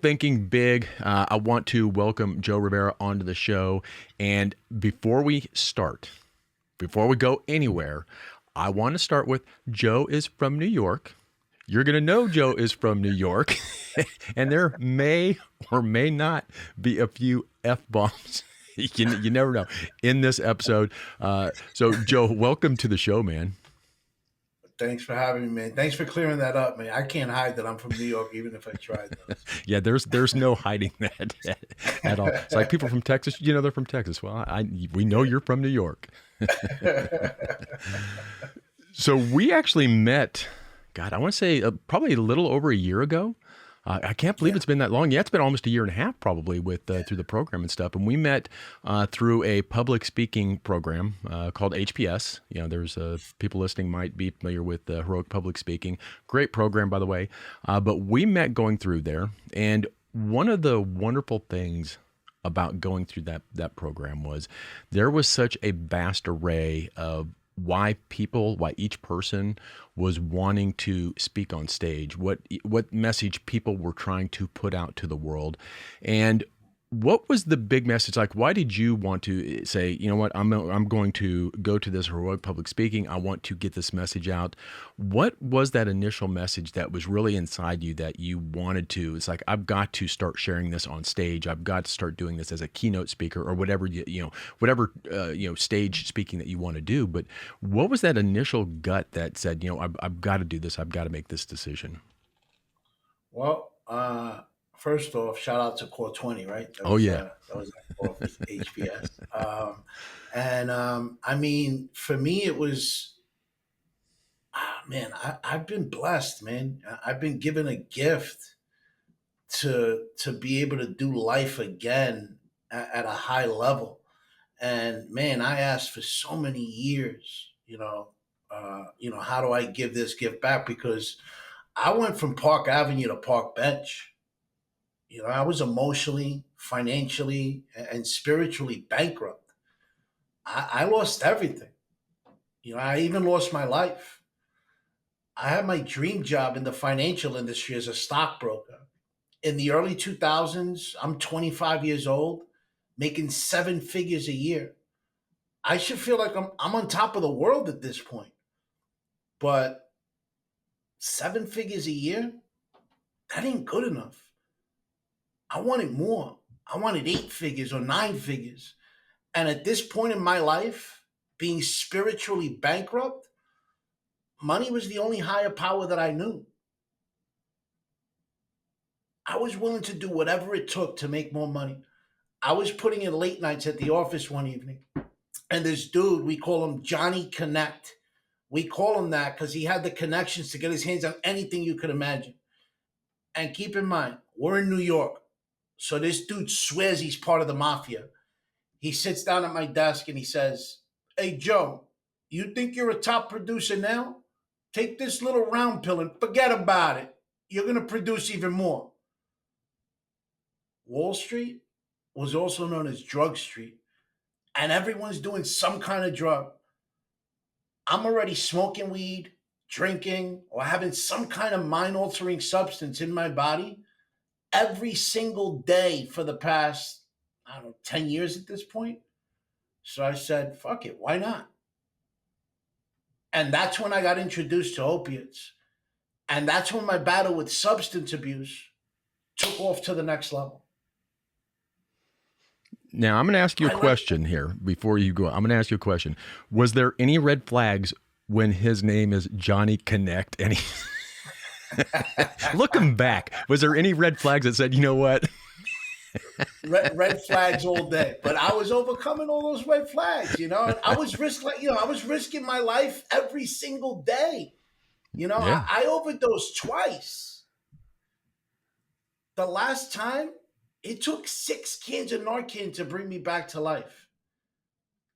Thinking big. I want to welcome Joe Rivera onto the show. And before we start, before we go anywhere, I want to start with Joe is from New York. You're going to know Joe is from New York. And there may or may not be a few F-bombs. You never know in this episode. So, Joe, welcome to the show, man. Thanks for having me, man. Thanks for clearing that up, man. I can't hide that I'm from New York, even if I tried those. Yeah, there's no hiding that at all. It's like people from Texas, they're from Texas. Well, we know you're from New York. So we actually met, God, I want to say probably a little over a year ago. I can't believe it's been that long. Yeah, it's been almost a year and a half probably with through the program and stuff. And we met through a public speaking program called HPS. There's people listening might be familiar with Heroic Public Speaking. Great program, by the way. But we met going through there. And one of the wonderful things about going through that program was there was such a vast array of why each person was wanting to speak on stage, what message people were trying to put out to the world. And what was the big message? Like, why did you want to say, you know what, I'm going to go to this Heroic Public Speaking. I want to get this message out. What was that initial message that was really inside you that you wanted to? It's like, I've got to start sharing this on stage. I've got to start doing this as a keynote speaker or whatever, whatever stage speaking that you want to do. But what was that initial gut that said, I've got to do this. I've got to make this decision? Well, first off, shout out to Core 20, right? Oh, yeah. That was off HPS. I mean, for me, it was, man, I've been blessed, man. I've been given a gift to be able to do life again at a high level. And man, I asked for so many years, how do I give this gift back? Because I went from Park Avenue to Park Bench. I was emotionally, financially, and spiritually bankrupt. I lost everything. I even lost my life. I had my dream job in the financial industry as a stockbroker. In the early 2000s, I'm 25 years old, making seven figures a year. I should feel like I'm on top of the world at this point. But seven figures a year, that ain't good enough. I wanted more. I wanted eight figures or nine figures. And at this point in my life, being spiritually bankrupt, money was the only higher power that I knew. I was willing to do whatever it took to make more money. I was putting in late nights at the office one evening. And this dude, we call him Johnny Connect. We call him that because he had the connections to get his hands on anything you could imagine. And keep in mind, we're in New York. So this dude swears he's part of the mafia. He sits down at my desk and he says, "Hey, Joe, you think you're a top producer now? Take this little round pill and forget about it. You're going to produce even more." Wall Street was also known as Drug Street, and everyone's doing some kind of drug. I'm already smoking weed, drinking, or having some kind of mind altering substance in my body every single day for the past, I don't know, 10 years at this point. So I said, fuck it, why not? And that's when I got introduced to opiates. And that's when my battle with substance abuse took off to the next level. Now, I'm going to ask you a question here before you go. I'm going to ask you a question. Was there any red flags when his name is Johnny Connect? And looking back, was there any red flags that said, you know what? red flags all day, but I was overcoming all those red flags. I was risking my life every single day. Yeah. I overdosed twice. The last time, it took 6 cans of Narcan to bring me back to life.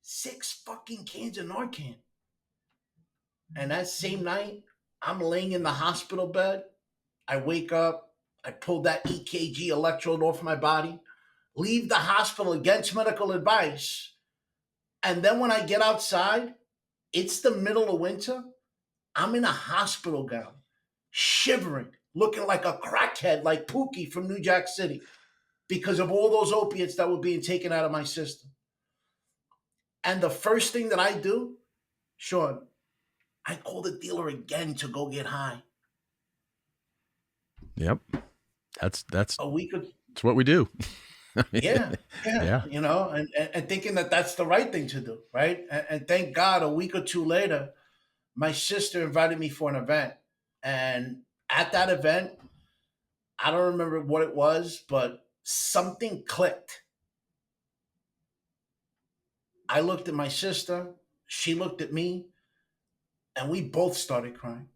6 fucking cans of Narcan. And that same night, I'm laying in the hospital bed. I wake up. I pull that EKG electrode off my body, leave the hospital against medical advice. And then when I get outside, it's the middle of winter. I'm in a hospital gown, shivering, looking like a crackhead, like Pookie from New Jack City, because of all those opiates that were being taken out of my system. And the first thing that I do, Sean, I call the dealer again to go get high. Yep. That's A week or it's what we do. I mean, yeah, yeah, yeah. and thinking that that's the right thing to do, right? And thank God, a week or two later, my sister invited me for an event, and at that event, I don't remember what it was, but something clicked. I looked at my sister, she looked at me, and we both started crying.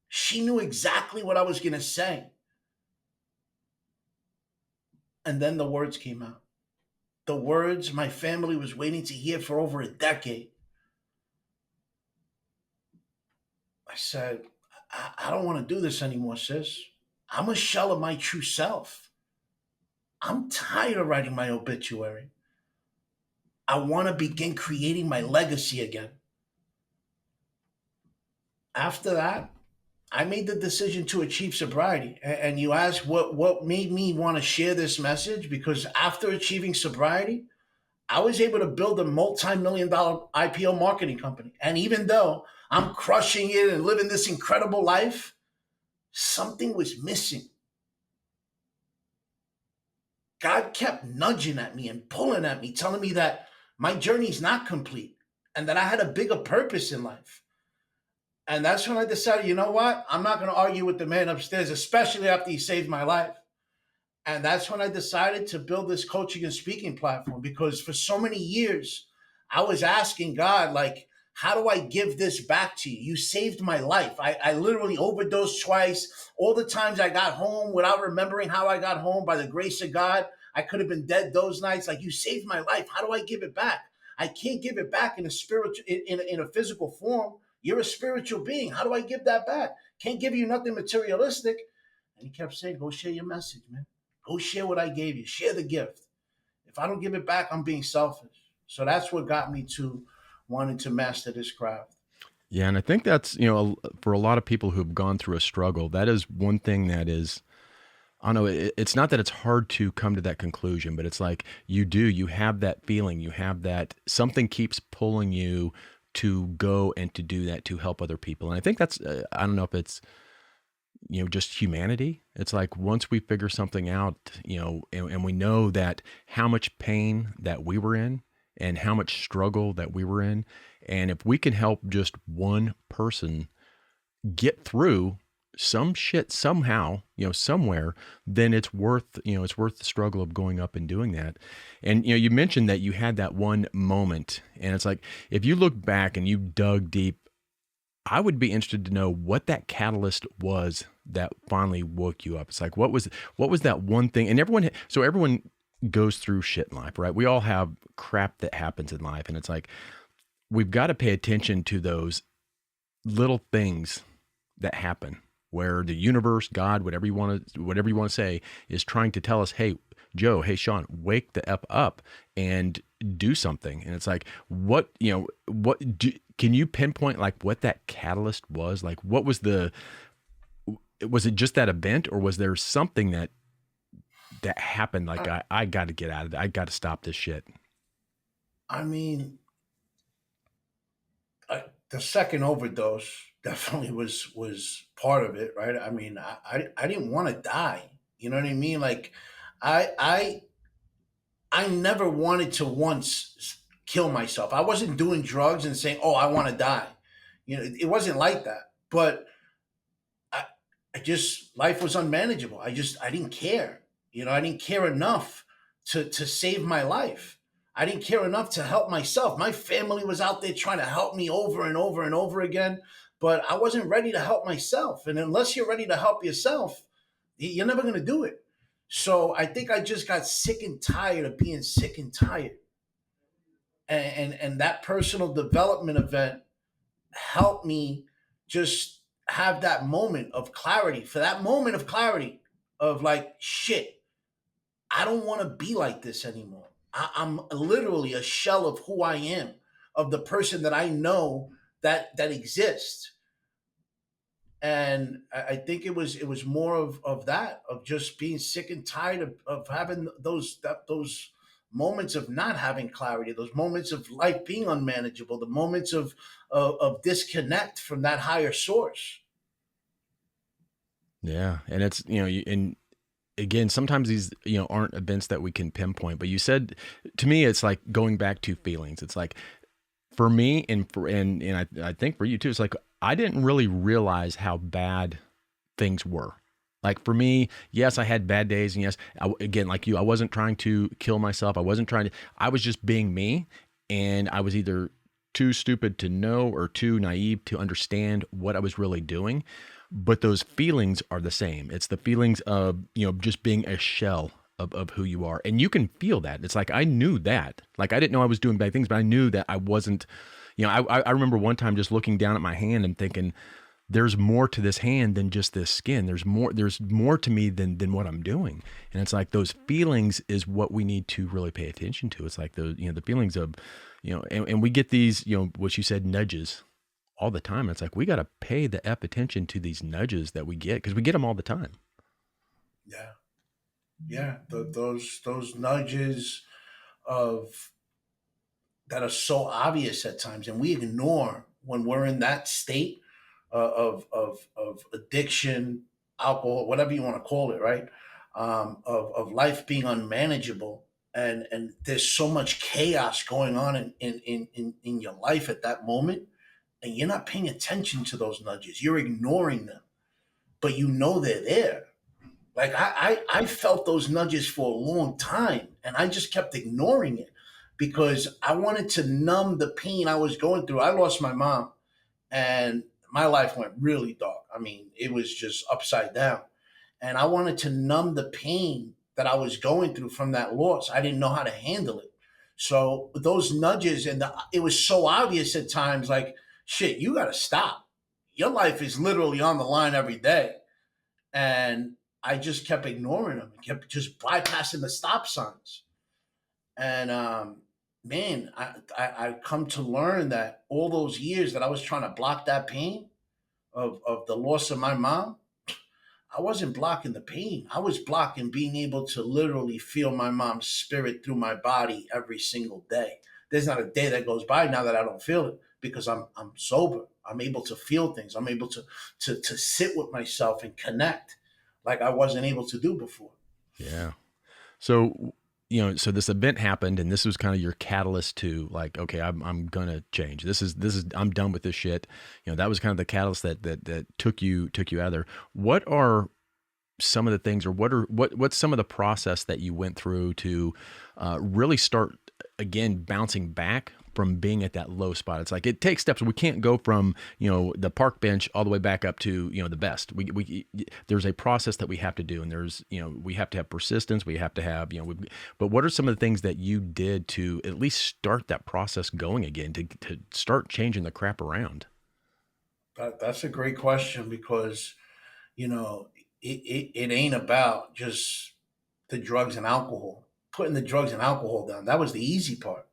She knew exactly what I was going to say, and then the words came out. The words my family was waiting to hear for over a decade. I said, I don't want to do this anymore, sis. I'm a shell of my true self. I'm tired of writing my obituary. I want to begin creating my legacy again. After that, I made the decision to achieve sobriety. And you ask what made me want to share this message? Because after achieving sobriety, I was able to build a multi-million dollar IPO marketing company. And even though I'm crushing it and living this incredible life, something was missing. God kept nudging at me and pulling at me, telling me that my journey's not complete and that I had a bigger purpose in life. And that's when I decided, you know what? I'm not going to argue with the man upstairs, especially after he saved my life. And that's when I decided to build this coaching and speaking platform, because for so many years, I was asking God, like, how do I give this back to you? You saved my life. I literally overdosed twice. All the times I got home without remembering how I got home, by the grace of God, I could have been dead those nights. Like, you saved my life. How do I give it back? I can't give it back in a spiritual, in a physical form. You're a spiritual being. How do I give that back? Can't give you nothing materialistic. And he kept saying, go share your message, man. Go share what I gave you. Share the gift. If I don't give it back, I'm being selfish. So that's what got me to wanting to master this craft. Yeah, and I think that's, for a lot of people who've gone through a struggle, that is one thing that is, I don't know, it's not that it's hard to come to that conclusion, but it's like you have that feeling, you have that something keeps pulling you to go and to do that, to help other people. And I think that's, I don't know if it's, just humanity. It's like once we figure something out, and we know that how much pain that we were in and how much struggle that we were in. And if we can help just one person get through some shit somehow, somewhere, then it's worth the struggle of going up and doing that. And, you mentioned that you had that one moment, and it's like, if you look back and you dug deep, I would be interested to know what that catalyst was that finally woke you up. It's like, what was that one thing? And everyone goes through shit in life, right? We all have crap that happens in life. And it's like, we've got to pay attention to those little things that happen where the universe, God, whatever you want to say, is trying to tell us, hey, Joe, hey, Sean, wake the F up and do something. And it's like, can you pinpoint like what that catalyst was? Like, was it just that event, or was there something that happened? Like, I got to get out of it. I got to stop this shit. I mean, the second overdose definitely was part of it, right? I mean, I didn't want to die. You know what I mean? Like, I I never wanted to once kill myself. I wasn't doing drugs and saying, "Oh, I want to die." It wasn't like that. But I, I just life was unmanageable. I didn't care. I didn't care enough to save my life. I didn't care enough to help myself. My family was out there trying to help me over and over and over again, but I wasn't ready to help myself. And unless you're ready to help yourself, you're never going to do it. So I think I just got sick and tired of being sick and tired. And that personal development event helped me just have that moment of clarity. For that moment of clarity of like, shit, I don't want to be like this anymore. I'm literally a shell of who I am, of the person that I know that exists. And I think it was more of that, of just being sick and tired of having those moments of not having clarity, those moments of life being unmanageable, the moments of disconnect from that higher source. Yeah, and it's and again, sometimes these aren't events that we can pinpoint. But you said to me, it's like going back to feelings. It's like for me, and I think for you too. It's like I didn't really realize how bad things were. Like for me, yes, I had bad days, and yes, again, like you, I wasn't trying to kill myself. I wasn't trying to. I was just being me, and I was either too stupid to know or too naive to understand what I was really doing. But those feelings are the same. It's the feelings of just being a shell of who you are, and you can feel that. It's like I knew that. Like I didn't know I was doing bad things, but I knew that I wasn't. I remember one time just looking down at my hand and thinking, there's more to this hand than just this skin. There's more to me than what I'm doing. And it's like those feelings is what we need to really pay attention to. It's like those, the feelings of, and we get these, what you said, nudges all the time. It's like, we got to pay the F attention to these nudges that we get because we get them all the time. Yeah, yeah. Those nudges of that are so obvious at times, and we ignore when we're in that state of addiction, alcohol, whatever you want to call it, right? Of life being unmanageable, and there's so much chaos going on in your life at that moment, and you're not paying attention to those nudges. You're ignoring them, but you know they're there. Like I felt those nudges for a long time, and I just kept ignoring it because I wanted to numb the pain I was going through. I lost my mom, and my life went really dark. I mean, it was just upside down, and I wanted to numb the pain that I was going through from that loss. I didn't know how to handle it, so those nudges, and it was so obvious at times. Like, shit, you got to stop. Your life is literally on the line every day, and I just kept ignoring them and kept just bypassing the stop signs. And man, I come to learn that all those years that I was trying to block that pain of the loss of my mom, I wasn't blocking the pain. I was blocking being able to literally feel my mom's spirit through my body every single day. There's not a day that goes by now that I don't feel it because I'm sober. I'm able to feel things. I'm able to sit with myself and connect like I wasn't able to do before. Yeah. So, so this event happened and this was kind of your catalyst to like, okay, I'm going to change. This is, I'm done with this shit. That was kind of the catalyst that took you out of there. What are some of the things, or what's some of the process that you went through to really start again bouncing back from being at that low spot? It's like it takes steps. We can't go from the park bench all the way back up to the best. We there's a process that we have to do, and there's we have to have persistence. We have to have but what are some of the things that you did to at least start that process going again, to start changing the crap around? That's a great question because you know it ain't about just the drugs and alcohol. Putting the drugs and alcohol down, that was the easy part.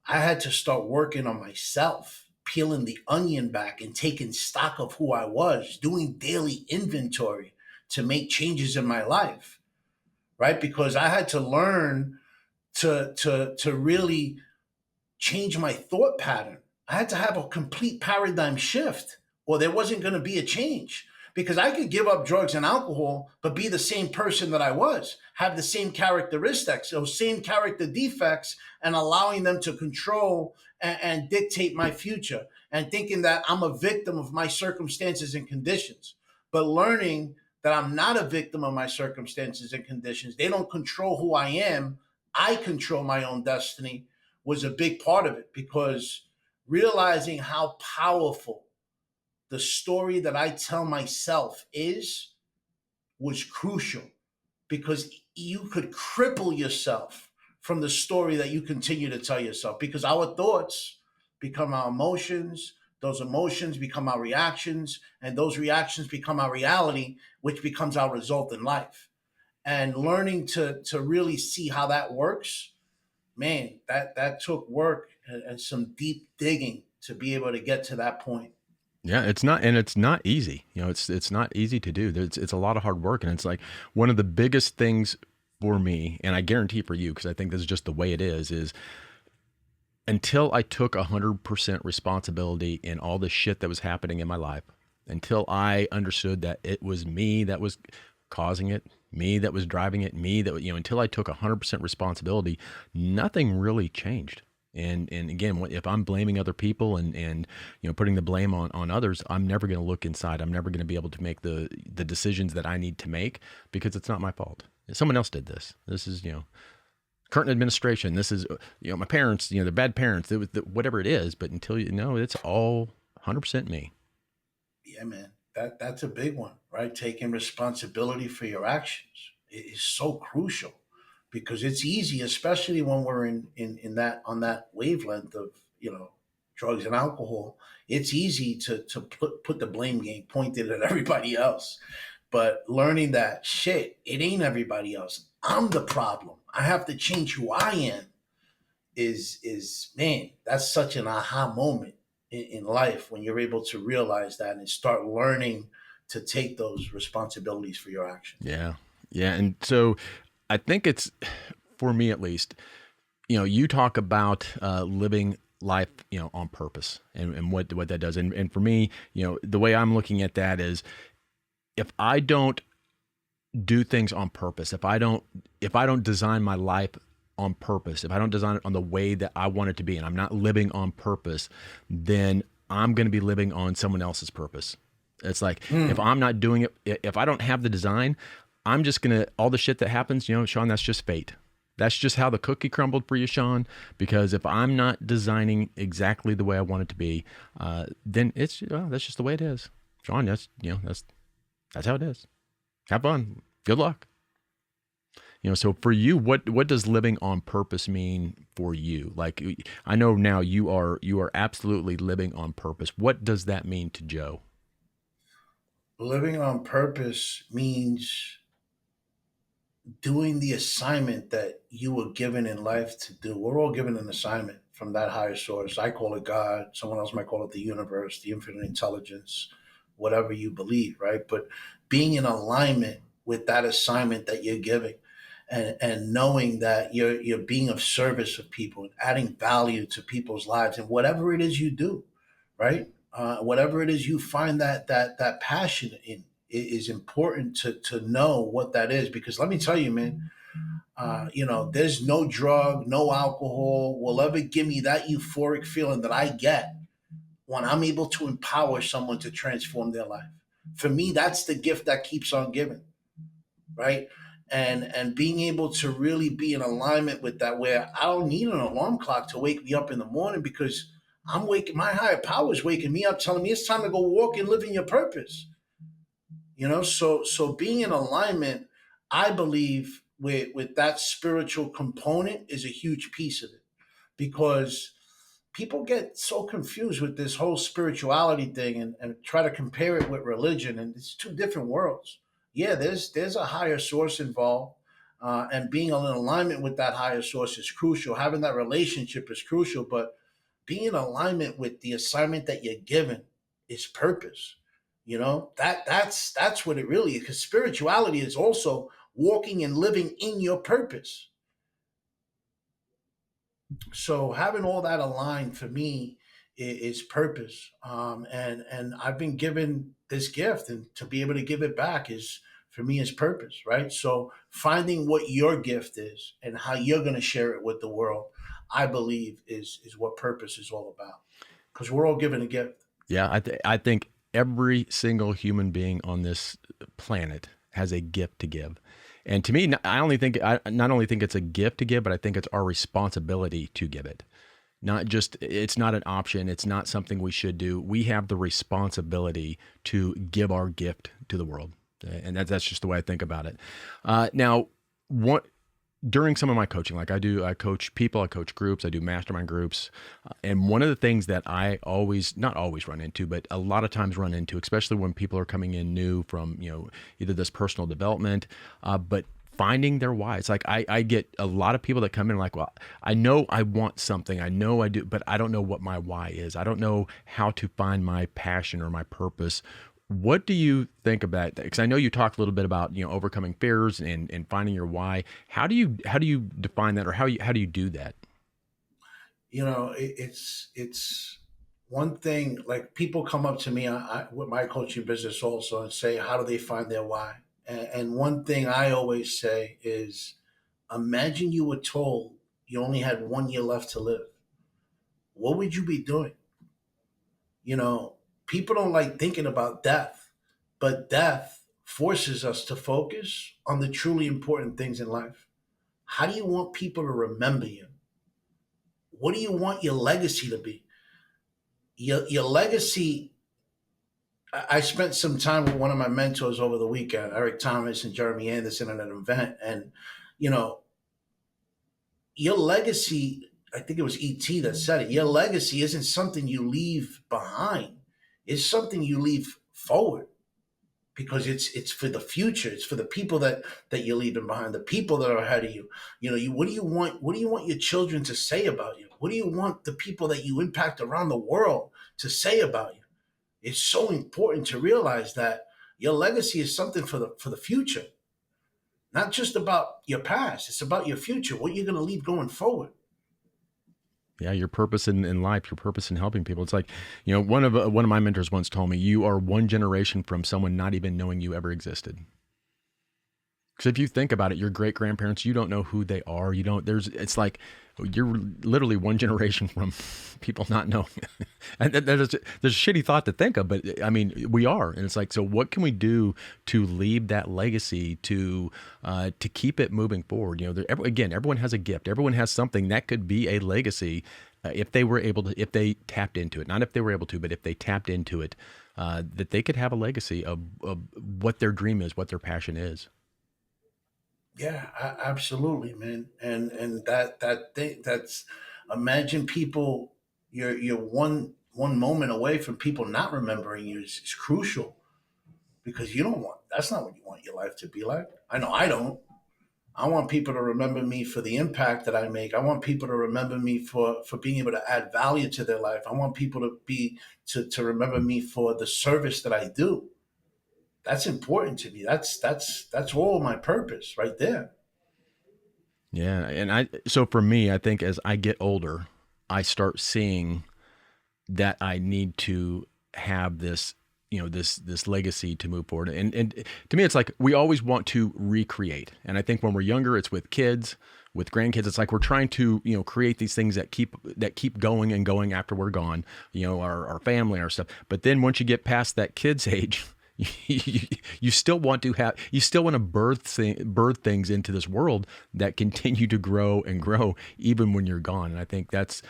I had to start working on myself, peeling the onion back and taking stock of who I was, doing daily inventory to make changes in my life, right? Because I had to learn to really change my thought pattern. I had to have a complete paradigm shift, or there wasn't going to be a change. Because I could give up drugs and alcohol, but be the same person that I was, have the same characteristics, those same character defects, and allowing them to control and dictate my future, and thinking that I'm a victim of my circumstances and conditions. But learning that I'm not a victim of my circumstances and conditions, they don't control who I am. I control my own destiny was a big part of it because realizing how powerful the story that I tell myself is was crucial because you could cripple yourself from the story that you continue to tell yourself because our thoughts become our emotions, those emotions become our reactions, and those reactions become our reality, which becomes our result in life. And learning to really see how that works, man, that took work and some deep digging to be able to get to that point. Yeah, it's not easy. It's not easy to do. It's a lot of hard work, and it's like one of the biggest things for me, and I guarantee for you, because I think this is just the way it is until I took 100% responsibility in all the shit that was happening in my life, until I understood that it was me that was causing it, me that was driving it, me that, until I took 100% responsibility, nothing really changed. And again, if I'm blaming other people and putting the blame on others, I'm never going to look inside. I'm never going to be able to make the decisions that I need to make, because it's not my fault. Someone else did this. This is, current administration. This is, my parents, they're bad parents. It was whatever it is. But until it's all 100% me. Yeah, man, that's a big one, right? Taking responsibility for your actions is so crucial, because it's easy, especially when we're in that on that wavelength of drugs and alcohol. It's easy to put the blame game pointed at everybody else, but learning that shit, it ain't everybody else. I'm the problem. I have to change who I am. Is man, that's such an aha moment in life when you're able to realize that and start learning to take those responsibilities for your actions. Yeah. Yeah. And so I think it's, for me at least, you talk about living life, on purpose, and what that does. And for me, the way I'm looking at that is, if I don't do things on purpose, if I don't design my life on purpose, if I don't design it on the way that I want it to be, and I'm not living on purpose, then I'm going to be living on someone else's purpose. It's like, if Mm. I'm not doing it, if I don't have the design, I'm just going to, all the shit that happens, Sean, that's just fate. That's just how the cookie crumbled for you, Sean. Because if I'm not designing exactly the way I want it to be, then that's just the way it is, Sean. That's how it is. Have fun. Good luck. So for you, what does living on purpose mean for you? Like, I know now you are absolutely living on purpose. What does that mean to Joe? Living on purpose means doing the assignment that you were given in life to do. We're all given an assignment from that higher source. I call it God. Someone else might call it the universe, the infinite intelligence, whatever you believe, right? But being in alignment with that assignment that you're giving, and knowing that you're being of service of people and adding value to people's lives, and whatever it is you do, right? Whatever it is you find that passion in, it is important to know what that is, because let me tell you, man, there's no drug, no alcohol will ever give me that euphoric feeling that I get when I'm able to empower someone to transform their life. For me, that's the gift that keeps on giving, right? And being able to really be in alignment with that, where I don't need an alarm clock to wake me up in the morning, because I'm waking, my higher power is waking me up, telling me it's time to go walk and live in your purpose. So being in alignment, I believe, with that spiritual component is a huge piece of it, because people get so confused with this whole spirituality thing, and try to compare it with religion, and it's two different worlds. Yeah, there's a higher source involved, and being in alignment with that higher source is crucial. Having that relationship is crucial, but being in alignment with the assignment that you're given is purpose. That's what it really is. Because spirituality is also walking and living in your purpose. So having all that aligned for me is purpose. And I've been given this gift, and to be able to give it back is, for me, is purpose, right? So finding what your gift is and how you're going to share it with the world, I believe, is what purpose is all about, because we're all given a gift. Yeah, I think every single human being on this planet has a gift to give. And to me, I not only think it's a gift to give, but I think it's our responsibility to give it. Not just, it's not an option. It's not something we should do. We have the responsibility to give our gift to the world. And that's just the way I think about it. Now, what during some of my coaching, like I coach people, I coach groups, I do mastermind groups. And one of the things that I not always run into, but a lot of times run into, especially when people are coming in new from, either this personal development, but finding their why. It's like I get a lot of people that come in like, well, I know I want something, I know I do, but I don't know what my why is. I don't know how to find my passion or my purpose. What do you think about that? Because I know you talked a little bit about, overcoming fears and finding your why. How do you define that, or how do you do that? It's one thing. Like, people come up to me with my coaching business also and say, how do they find their why? And one thing I always say is, imagine you were told you only had 1 year left to live. What would you be doing? You know, People don't like thinking about death, but death forces us to focus on the truly important things in life. How do you want people to remember you? What do you want your legacy to be? Your legacy. I spent some time with one of my mentors over the weekend, Eric Thomas and Jeremy Anderson, at an event, and you know, your legacy. I think it was ET that said it. Your legacy isn't something you leave behind; it's something you leave forward, because it's for the future. It's for the people that you're leaving behind, the people that are ahead of you. What do you want? What do you want your children to say about you? What do you want the people that you impact around the world to say about you? It's so important to realize that your legacy is something for the future, not just about your past. It's about your future, what you're going to leave going forward. Yeah, your purpose in life, your purpose in helping people. It's like, one of my mentors once told me, you are one generation from someone not even knowing you ever existed. Because if you think about it, your great grandparents, you don't know who they are. You don't. It's like you're literally one generation from people not knowing. And there's a shitty thought to think of, but I mean, we are. And it's like, so what can we do to leave that legacy, to keep it moving forward? Again, everyone has a gift. Everyone has something that could be a legacy, if they were able to, if they tapped into it. Not if they were able to, but if they tapped into it, that they could have a legacy of what their dream is, what their passion is. Yeah, absolutely, man. And that thing, that's, imagine people. You're one moment away from people not remembering you is crucial, because you don't want, that's not what you want your life to be like. I know I don't. I want people to remember me for the impact that I make. I want people to remember me for being able to add value to their life. I want people to remember me for the service that I do. That's important to me. That's all my purpose right there. Yeah, and so for me, I think as I get older, I start seeing that I need to have this, this legacy to move forward. And to me, it's like we always want to recreate. And I think when we're younger, it's with kids, with grandkids. It's like we're trying to, create these things that keep going and going after we're gone. Our family, our stuff. But then once you get past that kid's age, you still want to birth things into this world that continue to grow and grow even when you're gone. And I think that's,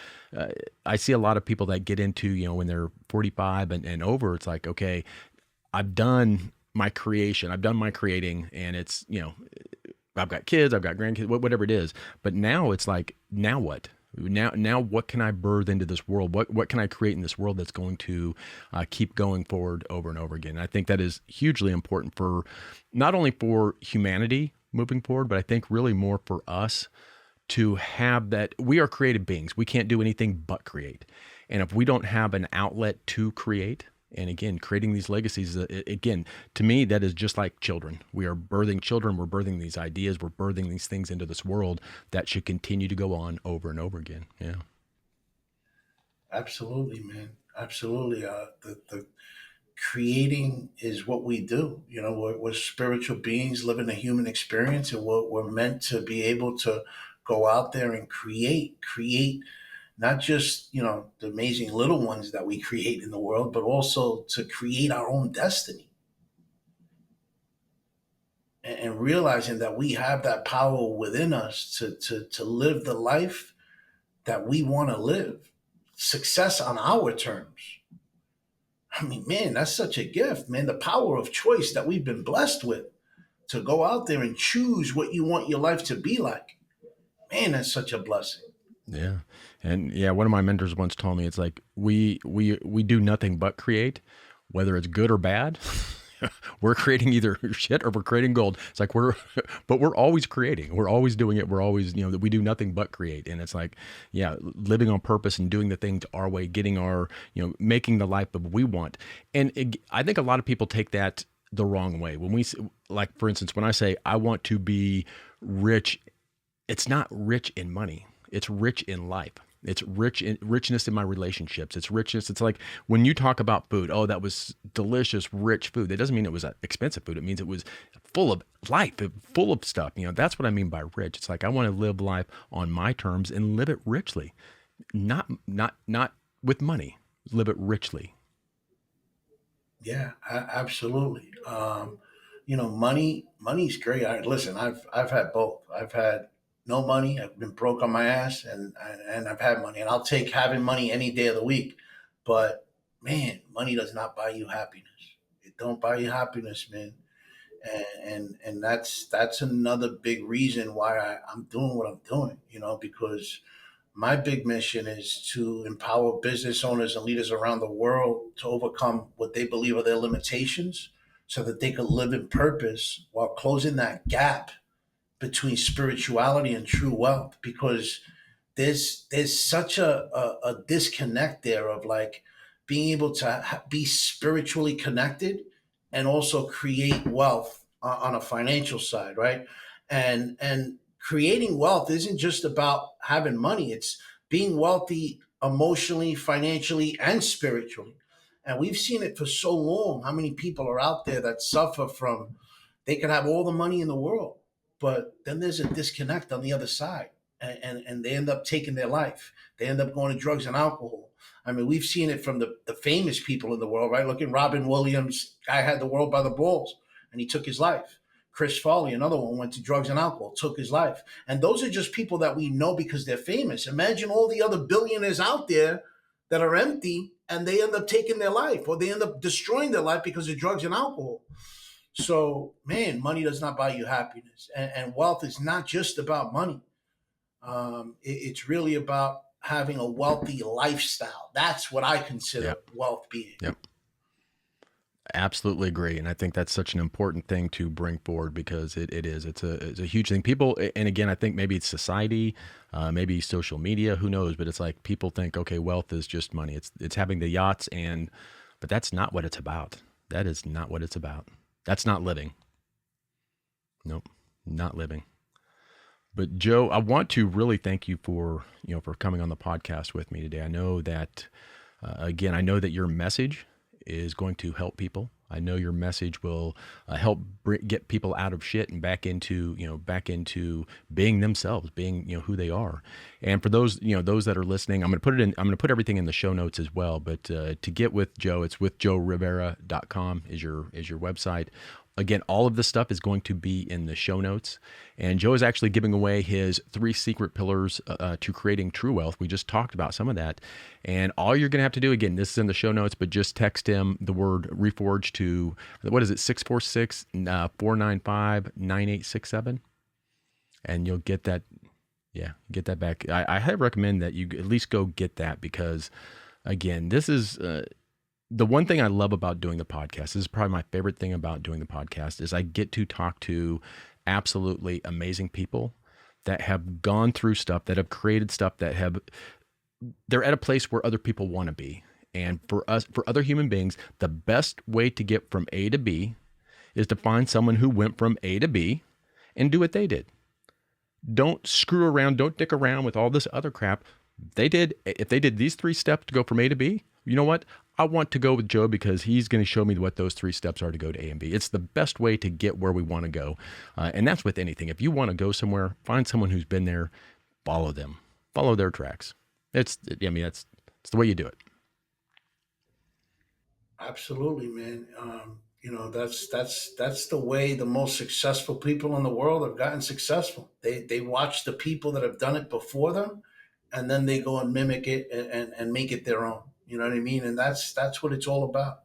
I see a lot of people that get into, when they're 45 and over. It's like, okay, I've done my creation, I've done my creating, and it's, I've got kids, I've got grandkids, whatever it is. But now it's like, now what? Now, what can I birth into this world? What can I create in this world that's going to keep going forward over and over again? And I think that is hugely important for not only for humanity moving forward, but I think really more for us to have that. We are creative beings. We can't do anything but create. And if we don't have an outlet to create, and again, creating these legacies, again, to me, that is just like children. We are birthing children. We're birthing these ideas. We're birthing these things into this world that should continue to go on over and over again. Yeah. Absolutely, man. Absolutely. The creating is what we do. We're spiritual beings living a human experience, and we're meant to be able to go out there and create not just the amazing little ones that we create in the world, but also to create our own destiny, and realizing that we have that power within us to live the life that we want to live, success on our terms. I mean, man, that's such a gift, man. The power of choice that we've been blessed with, to go out there and choose what you want your life to be like. Man, that's such a blessing. Yeah. And yeah, one of my mentors once told me, it's like we do nothing but create, whether it's good or bad. we're creating either shit or we're creating gold. It's like but we're always creating. We're always doing it. We're always, that we do nothing but create. And it's like, yeah, living on purpose and doing the things our way, getting our, making the life that we want. And I think a lot of people take that the wrong way. When like, for instance, when I say I want to be rich, it's not rich in money. It's rich in life. It's richness in my relationships. It's richness. It's like when you talk about food, oh, that was delicious, rich food. That doesn't mean it was expensive food. It means it was full of life, full of stuff. That's what I mean by rich. It's like I want to live life on my terms and live it richly, not with money. Live it richly. Yeah, absolutely. Money's great. Listen, I've had both. I've had no money. I've been broke on my ass, and I've had money, and I'll take having money any day of the week. But man, money does not buy you happiness. It don't buy you happiness, man. And that's another big reason why I'm doing what I'm doing. Because my big mission is to empower business owners and leaders around the world to overcome what they believe are their limitations so that they can live in purpose while closing that gap between spirituality and true wealth. Because there's such a disconnect there of like being able to be spiritually connected and also create wealth on a financial side, right? And creating wealth isn't just about having money. It's being wealthy emotionally, financially, and spiritually. And we've seen it for so long. How many people are out there that suffer from, they can have all the money in the world, but then there's a disconnect on the other side, and they end up taking their life. They end up going to drugs and alcohol. I mean, we've seen it from the famous people in the world, right? Look at Robin Williams. Guy had the world by the balls, and he took his life. Chris Farley, another one, went to drugs and alcohol, took his life. And those are just people that we know because they're famous. Imagine all the other billionaires out there that are empty and they end up taking their life, or they end up destroying their life because of drugs and alcohol. So, man, money does not buy you happiness, and wealth is not just about money. It's really about having a wealthy lifestyle. That's what I consider Yep. wealth being. Yep. Absolutely agree, and I think that's such an important thing to bring forward because it is. It's a huge thing. People, and again, I think maybe it's society, maybe social media, who knows? But it's like people think, okay, wealth is just money. It's having the yachts, but that's not what it's about. That is not what it's about. That's not living. Nope, not living. But Joe, I want to really thank you for coming on the podcast with me today. I know that again, I know that your message is going to help people. I know your message will help get people out of shit and back into being themselves, being who they are. And for those those that are listening, I'm going to put everything in the show notes as well. But to get with Joe, it's with joerivera.com is your website. Again, all of this stuff is going to be in the show notes. And Joe is actually giving away his 3 secret pillars to creating true wealth. We just talked about some of that. And all you're going to have to do, again, this is in the show notes, but just text him the word Reforge to, what is it, 646-495-9867. And you'll get that. Yeah, get that back. I highly recommend that you at least go get that because, again, this is... the one thing I love about doing the podcast, this is probably my favorite thing about doing the podcast, is I get to talk to absolutely amazing people that have gone through stuff, that have created stuff, they're at a place where other people want to be. And for other human beings, the best way to get from A to B is to find someone who went from A to B and do what they did. Don't screw around. Don't dick around with all this other crap. If they did these 3 steps to go from A to B, you know what? I want to go with Joe because he's going to show me what those 3 steps are to go to A and B. It's the best way to get where we want to go. And that's with anything. If you want to go somewhere, find someone who's been there, follow them, follow their tracks. It's the way you do it. Absolutely, man. That's the way the most successful people in the world have gotten successful. They watch the people that have done it before them, and then they go and mimic it and make it their own. You know what I mean? And that's what it's all about.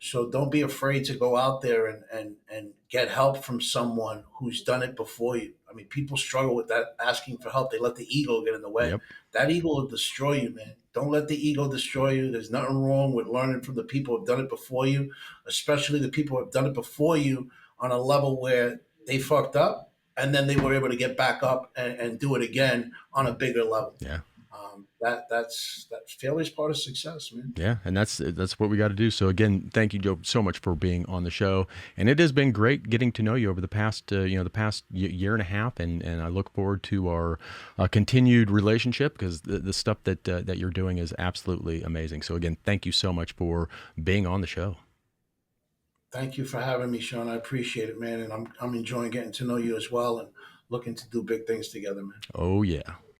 So don't be afraid to go out there and get help from someone who's done it before you. I mean, people struggle with that, asking for help. They let the ego get in the way. Yep. That ego will destroy you, man. Don't let the ego destroy you. There's nothing wrong with learning from the people who have done it before you, especially the people who have done it before you on a level where they fucked up and then they were able to get back up and do it again on a bigger level. Yeah. That failure is part of success, man. Yeah, and that's what we got to do. So again, thank you, Joe, so much for being on the show, and it has been great getting to know you over the past the past year and a half, and I look forward to our continued relationship because the stuff that you're doing is absolutely amazing. So again, thank you so much for being on the show. Thank you for having me, Sean. I appreciate it, man, and I'm enjoying getting to know you as well and looking to do big things together, man. Oh yeah.